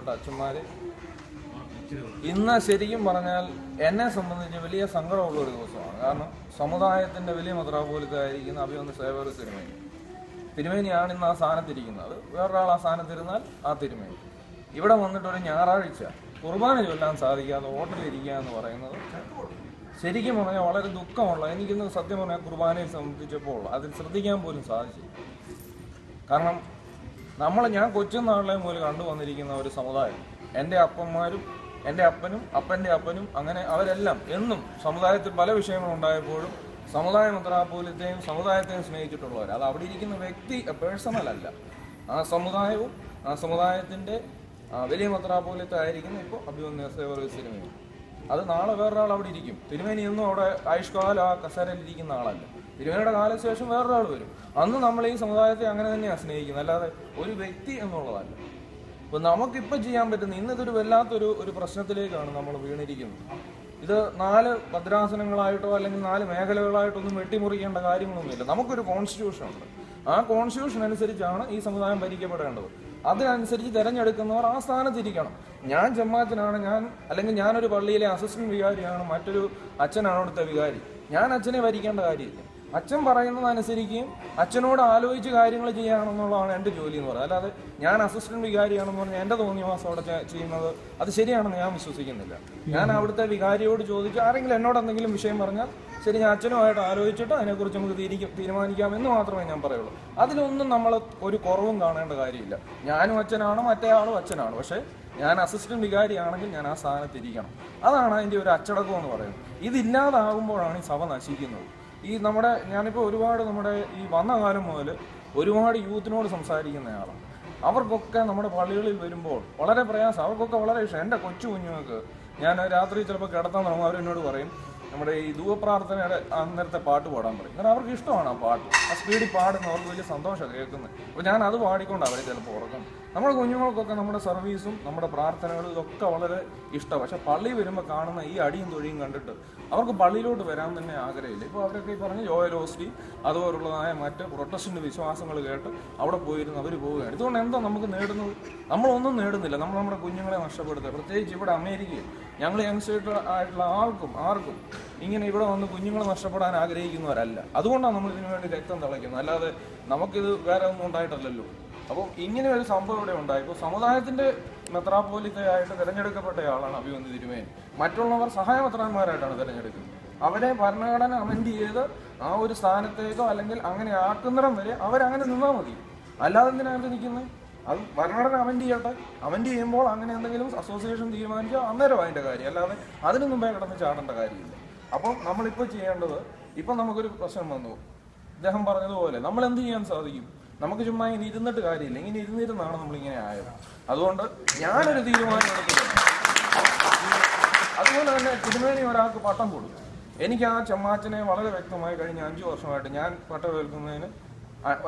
ബഹുമാനപ്പെട്ട അച്ഛന്മാർ, ഇന്ന് ശരിക്കും പറഞ്ഞാൽ എന്നെ സംബന്ധിച്ച് വലിയ സങ്കടമുള്ള ഒരു ദിവസമാണ്. കാരണം സമുദായത്തിൻ്റെ വലിയ മെത്രാപ്പോലീത്തായിരിക്കുന്ന അഭിവന്യ സേവകർ തിരുമേനിയാണ് ഇന്ന് ആ സ്ഥാനത്തിരിക്കുന്നത്. വേറൊരാൾ ആ സ്ഥാനത്തിരുന്നാൽ ആ തിരുമേനി ഇവിടെ വന്നിട്ട് ഒരു ഞായറാഴ്ച കുർബാന ചൊല്ലാൻ സാധിക്കാതെ ഹോട്ടലിരിക്കുക എന്ന് പറയുന്നത് ശരിക്കും പറഞ്ഞാൽ വളരെ ദുഃഖമുള്ള, എനിക്കിന്ന് സത്യം പറഞ്ഞാൽ കുർബാനയെ സംബന്ധിച്ചപ്പോൾ അതിൽ ശ്രദ്ധിക്കാൻ പോലും സാധിച്ചില്ല. കാരണം ഞാൻ കൊച്ചുനാളിലെ മുതൽ കണ്ടുവന്നിരിക്കുന്ന ഒരു സമുദായം, എൻ്റെ അപ്പന്മാരും എൻ്റെ അപ്പനും അപ്പൻ്റെ അപ്പനും അങ്ങനെ അവരെല്ലാം എന്നും സമുദായത്തിൽ പല വിഷയങ്ങളുണ്ടായപ്പോഴും സമുദായ മെത്രാപ്പോലീത്തെയും സമുദായത്തെയും സ്നേഹിച്ചിട്ടുള്ളവർ. അത് അവിടെ ഇരിക്കുന്ന വ്യക്തി പേഴ്സണൽ അല്ല, ആ സമുദായവും ആ സമുദായത്തിൻ്റെ വലിയ മെത്രാപ്പോലീത്തായിരിക്കുന്ന ഇപ്പോൾ അഭിവന്യ സേവകർ തിരുമേനി. അത് നാളെ വേറൊരാൾ അവിടെ ഇരിക്കും. തിരുമേനി ഒന്നും അവിടെ ആയുഷ്കാലം ആ കസേരയിലിരിക്കുന്ന ആളല്ല. തിരുമേനിയുടെ കാലശേഷം വേറൊരാൾ വരും. അന്ന് നമ്മൾ ഈ സമുദായത്തെ അങ്ങനെ തന്നെയാണ് സ്നേഹിക്കുന്നത്, അല്ലാതെ ഒരു വ്യക്തി എന്നുള്ളതല്ല. അപ്പോൾ നമുക്കിപ്പോൾ ചെയ്യാൻ പറ്റുന്ന ഇന്നതൊരു വല്ലാത്തൊരു പ്രശ്നത്തിലേക്കാണ് നമ്മൾ വീണിരിക്കുന്നത്. ഇത് 4 ഭദ്രാസനങ്ങളായിട്ടോ അല്ലെങ്കിൽ 4 മേഖലകളായിട്ടൊന്നും വെട്ടിമുറിക്കേണ്ട കാര്യങ്ങളൊന്നുമില്ല. നമുക്കൊരു കോൺസ്റ്റിറ്റ്യൂഷൻ ഉണ്ട്. ആ കോൺസ്റ്റിറ്റ്യൂഷൻ അനുസരിച്ചാണ് ഈ സമുദായം ഭരിക്കപ്പെടേണ്ടത്. അതിനനുസരിച്ച് തിരഞ്ഞെടുക്കുന്നവർ ആ സ്ഥാനത്തിരിക്കണം. ഞാൻ ജമാഅത്തിനാണ്, അല്ലെങ്കിൽ ഞാനൊരു പള്ളിയിലെ അസിസ്റ്റന്റ് വികാരിയാണ്, മറ്റൊരു അച്ഛനാണ് അവിടുത്തെ വികാരി. ഞാൻ അച്ഛനെ ഭരിക്കേണ്ട കാര്യമില്ല. അച്ഛൻ പറയുന്നതനുസരിക്കുകയും അച്ഛനോട് ആലോചിച്ച് കാര്യങ്ങൾ ചെയ്യാണെന്നുള്ളതാണ് എൻ്റെ ജോലി എന്ന് പറയുന്നത്. അല്ലാതെ ഞാൻ അസിസ്റ്റന്റ് വികാരിയാണെന്ന് പറഞ്ഞാൽ എൻ്റെ തോന്നിയവാസം അവിടെ ചെയ്യുന്നത് അത് ശരിയാണെന്ന് ഞാൻ വിശ്വസിക്കുന്നില്ല. ഞാൻ അവിടുത്തെ വികാരിയോട് ചോദിച്ച് ആരെങ്കിലും എന്നോട് എന്തെങ്കിലും വിഷയം പറഞ്ഞാൽ ശരി, ഞാൻ അച്ഛനുമായിട്ട് ആലോചിച്ചിട്ട് അതിനെക്കുറിച്ച് നമുക്ക് തീരുമാനിക്കാമെന്ന് മാത്രമേ ഞാൻ പറയുള്ളൂ. അതിലൊന്നും നമ്മൾ ഒരു കുറവും കാണേണ്ട കാര്യമില്ല. ഞാനും അച്ഛനാണ്, മറ്റേ ആളും അച്ഛനാണ്. പക്ഷേ ഞാൻ അസിസ്റ്റന്റ് വികാരിയാണെങ്കിൽ ഞാൻ ആ സ്ഥാനത്തിരിക്കണം. അതാണ് അതിൻ്റെ ഒരു അച്ചടക്കം എന്ന് പറയുന്നത്. ഇതില്ലാതാകുമ്പോഴാണ് ഈ സഭ നശിക്കുന്നത്. ഞാനിപ്പോൾ ഒരുപാട് ഈ വന്ന കാലം മുതൽ ഒരുപാട് യൂത്തിനോട് സംസാരിക്കുന്നയാളാണ്. അവർക്കൊക്കെ നമ്മുടെ പള്ളികളിൽ വരുമ്പോൾ വളരെ പ്രയാസം, അവർക്കൊക്കെ വളരെ ഇഷ്ടം. എൻ്റെ കൊച്ചു കുഞ്ഞുങ്ങൾക്ക് ഞാൻ രാത്രി ചിലപ്പോൾ കിടത്താൻ തുടങ്ങും, അവരെന്നോട് പറയും നമ്മുടെ ഈ ധൂവപ്രാർത്ഥനയുടെ അന്നേരത്തെ പാട്ട് പാടാൻ പറയും. കാരണം അവർക്ക് ഇഷ്ടമാണ് ആ പാട്ട്, ആ സ്പീഡിൽ പാടുന്ന അവർക്ക് വലിയ സന്തോഷമാണ് കേൾക്കുന്നത്. അപ്പോൾ ഞാൻ അത് പാടിക്കൊണ്ട് അവരെ ചിലപ്പോൾ ഉറക്കും. നമ്മുടെ കുഞ്ഞുങ്ങൾക്കൊക്കെ നമ്മുടെ സർവീസും നമ്മുടെ പ്രാർത്ഥനകളും ഇതൊക്കെ വളരെ ഇഷ്ടമാണ്. പക്ഷെ പള്ളി വരുമ്പോൾ കാണുന്ന ഈ അടിയും തൊഴിയും കണ്ടിട്ട് അവർക്ക് പള്ളിയിലോട്ട് വരാൻ തന്നെ ആഗ്രഹമില്ല. ഇപ്പോൾ അവരൊക്കെ ഈ പറഞ്ഞ് ജോയൽ ഓസ്റ്റി അതുപോലുള്ളതായ മറ്റ് പ്രൊട്ടസ്റ്റന്റ് വിശ്വാസങ്ങൾ കേട്ട് അവിടെ പോയിരുന്ന് അവർ പോവുകയാണ്. ഇതുകൊണ്ട് എന്താ നമുക്ക് നേടുന്നത്? നമ്മളൊന്നും നേടുന്നില്ല. നമ്മുടെ കുഞ്ഞുങ്ങളെ നഷ്ടപ്പെടുത്തുക. പ്രത്യേകിച്ച് ഇവിടെ അമേരിക്കയിൽ ഞങ്ങൾ യങ്സ്റ്റേഴ്സ് ആയിട്ടുള്ള ആർക്കും ഇങ്ങനെ ഇവിടെ വന്ന് കുഞ്ഞുങ്ങളെ നഷ്ടപ്പെടാൻ ആഗ്രഹിക്കുന്നവരല്ല. അതുകൊണ്ടാണ് നമ്മൾ ഇതിനു വേണ്ടി രക്തം തിളയ്ക്കുന്നത്, അല്ലാതെ നമുക്കിത് വേറെ ഒന്നും ഉണ്ടായിട്ടല്ലല്ലോ. അപ്പം ഇങ്ങനെ ഒരു സംഭവം ഇവിടെ ഉണ്ടായി. ഇപ്പോൾ സമുദായത്തിൻ്റെ മെത്രാപ്പോലീത്തയായിട്ട് തിരഞ്ഞെടുക്കപ്പെട്ടയാളാണ് അഭിവന്യ തിരുമേനി. മറ്റുള്ളവർ സഹായമെത്രാന്മാരായിട്ടാണ് തിരഞ്ഞെടുക്കുന്നത്. അവരെ ഭരണഘടന അമെൻഡ് ചെയ്ത് ആ ഒരു സ്ഥാനത്തേക്കോ അല്ലെങ്കിൽ അങ്ങനെ ആക്കുന്നിടം വരെ അവരങ്ങനെ നിന്നാൽ മതി. അല്ലാതെ എന്തിനാണ് നിൽക്കുന്നത്? അത് ഭരണഘടന അമെൻഡ് ചെയ്യട്ടെ. അമെൻഡ് ചെയ്യുമ്പോൾ അങ്ങനെ എന്തെങ്കിലും അസോസിയേഷൻ തീരുമാനിച്ചാൽ അന്നേരം അതിൻ്റെ കാര്യം, അല്ലാതെ അതിന് മുമ്പേ കിടന്ന് ചാടേണ്ട കാര്യമില്ല. അപ്പം നമ്മളിപ്പോൾ ചെയ്യേണ്ടത്, ഇപ്പം നമുക്കൊരു പ്രശ്നം വന്നു, അദ്ദേഹം പറഞ്ഞതുപോലെ നമ്മൾ എന്ത് ചെയ്യാൻ സാധിക്കും? നമുക്ക് ചുമ്മാ ഇങ്ങനെ ഇരുന്നിട്ട് കാര്യമില്ല. ഇങ്ങനെ ഇരുന്നിരുന്നാണ് നമ്മളിങ്ങനെ ആയത്. അതുകൊണ്ട് ഞാനൊരു തീരുമാനം എടുക്കുന്നത്, അതുപോലെ തന്നെ തിരുമേനി ഒരാൾക്ക് പട്ടം കൊടുക്കും. എനിക്ക് ആ ചമ്മാച്ചനെ വളരെ വ്യക്തമായി കഴിഞ്ഞ 5 വർഷമായിട്ട് ഞാൻ പട്ടമേൽക്കുന്നതിന്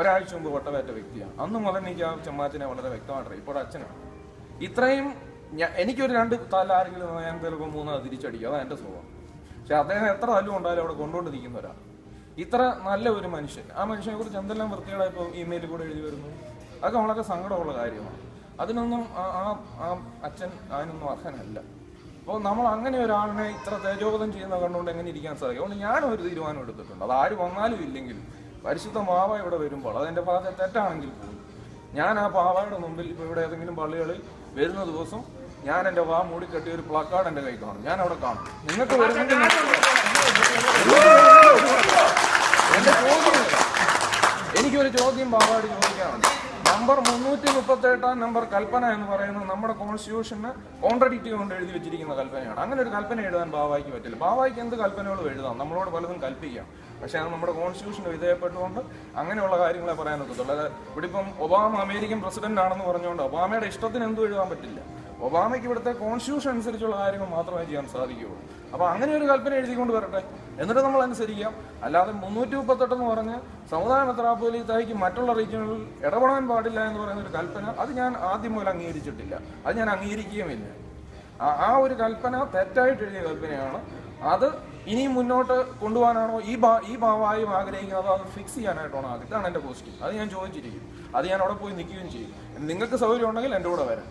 ഒരാഴ്ച മുമ്പ് പട്ടമേറ്റ വ്യക്തിയാണ്. അന്ന് മുതൽ എനിക്ക് ആ ചമ്മാച്ചനെ വളരെ വ്യക്തമായിട്ടറിയാം. ഇപ്പോൾ അച്ഛനാണ്. ഇത്രയും എനിക്കൊരു 2 തല ആരെങ്കിലും ഞാൻ ചിലപ്പോൾ 3 തിരിച്ചടിക്കും, അതാണ് എൻ്റെ സ്വഭാവം. പക്ഷെ അദ്ദേഹം എത്ര തല്ലും ഉണ്ടായാലും അവിടെ കൊണ്ടുകൊണ്ട് നിൽക്കുന്ന ഒരാൾ, ഇത്ര നല്ല ഒരു മനുഷ്യൻ, ആ മനുഷ്യനെ കുറിച്ച് എന്തെല്ലാം വൃത്തികളായി ഇപ്പോൾ ഇമെയിലിൽ കൂടെ എഴുതി വരുന്നു. അതൊക്കെ വളരെ സങ്കടമുള്ള കാര്യമാണ്. അതിനൊന്നും ആ അച്ഛൻ അതിനൊന്നും അർഹനല്ല. അപ്പോൾ നമ്മൾ അങ്ങനെ ഒരാളിനെ ഇത്ര തേജോവധം ചെയ്യുന്ന കണ്ടുകൊണ്ട് എങ്ങനെ ഇരിക്കാൻ സാധിക്കും? അതുകൊണ്ട് ഞാനും ഒരു തീരുമാനം എടുത്തിട്ടുണ്ട്. അത് ആര് വന്നാലും ഇല്ലെങ്കിലും പരിശുദ്ധ പാവ ഇവിടെ വരുമ്പോൾ അതെൻ്റെ ഭാഗത്തെ തെറ്റാണെങ്കിൽ പോലും ഞാൻ ആ പാവയുടെ മുമ്പിൽ ഇപ്പോൾ ഇവിടെ ഏതെങ്കിലും പള്ളികളിൽ വരുന്ന ദിവസം ഞാൻ എൻ്റെ വാ മൂടിക്കെട്ടിയ ഒരു പ്ലക്കാർഡ് എൻ്റെ കൈ കാണും, ഞാൻ അവിടെ കാണും. നിങ്ങൾക്ക് വരുന്നെങ്കിൽ എനിക്കൊരു ചോദ്യം പാവാടി ചോദിക്കാനുണ്ട്. നമ്പർ 338 നമ്പർ കൽപ്പന എന്ന് പറയുന്നത് നമ്മുടെ കോൺസ്റ്റിറ്റ്യൂഷന് കോൺട്രഡിക്റ്റ് കൊണ്ട് എഴുതി വെച്ചിരിക്കുന്ന കൽപ്പനയാണ്. അങ്ങനെ ഒരു കൽപ്പന എഴുതാൻ ബാവായിക്ക് പറ്റില്ല. ബാവായിക്ക് എന്ത് കൽപ്പനകളും എഴുതാം, നമ്മളോട് പലതും കൽപ്പിക്കാം. പക്ഷേ അത് നമ്മുടെ കോൺസ്റ്റിറ്റ്യൂഷന് വിധേയപ്പെട്ടുകൊണ്ട് അങ്ങനെയുള്ള കാര്യങ്ങളെ പറയാൻ ഒക്കത്തുള്ളൂ. അതായത് ഇവിടെ ഇപ്പം ഒബാമ അമേരിക്കൻ പ്രസിഡന്റ് ആണെന്ന് പറഞ്ഞുകൊണ്ട് ഒബാമയുടെ ഇഷ്ടത്തിന് എന്തും എഴുതാൻ പറ്റില്ല. ഒബാമയ്ക്ക് ഇവിടുത്തെ കോൺസ്റ്റിറ്റ്യൂഷൻ അനുസരിച്ചുള്ള കാര്യങ്ങൾ മാത്രമേ ചെയ്യാൻ സാധിക്കുകയുള്ളൂ. അപ്പോൾ അങ്ങനെ ഒരു കൽപ്പന എഴുതിക്കൊണ്ട് വരട്ടെ, എന്നിട്ട് നമ്മൾ അനുസരിക്കാം. അല്ലാതെ 338 എന്ന് പറഞ്ഞ് സമുദായ മെത്രാപ്പോലീത്തായിക്ക് മറ്റുള്ള റീജിയനുകളിൽ ഇടപെടാൻ പാടില്ല എന്ന് പറയുന്ന ഒരു കൽപ്പന, അത് ഞാൻ ആദ്യം മുതൽ അംഗീകരിച്ചിട്ടില്ല, അത് ഞാൻ അംഗീകരിക്കുകയുമില്ല. ആ ഒരു കൽപ്പന തെറ്റായിട്ട് എഴുതിയ കൽപ്പനയാണ്. അത് ഇനിയും മുന്നോട്ട് കൊണ്ടുപോകാനാണോ ഈ ഭാവമായും ആഗ്രഹിക്കുന്നത്, അത് ഫിക്സ് ചെയ്യാനായിട്ടാണോ ആഗ്രഹം? ഇതാണ് എൻ്റെ പോസ്റ്റ്. അത് ഞാൻ ചോദിച്ചിരിക്കും. അത് ഞാൻ അവിടെ പോയി നിൽക്കുകയും ചെയ്യും. നിങ്ങൾക്ക് സൗകര്യം ഉണ്ടെങ്കിൽ എൻ്റെ കൂടെ വരാം.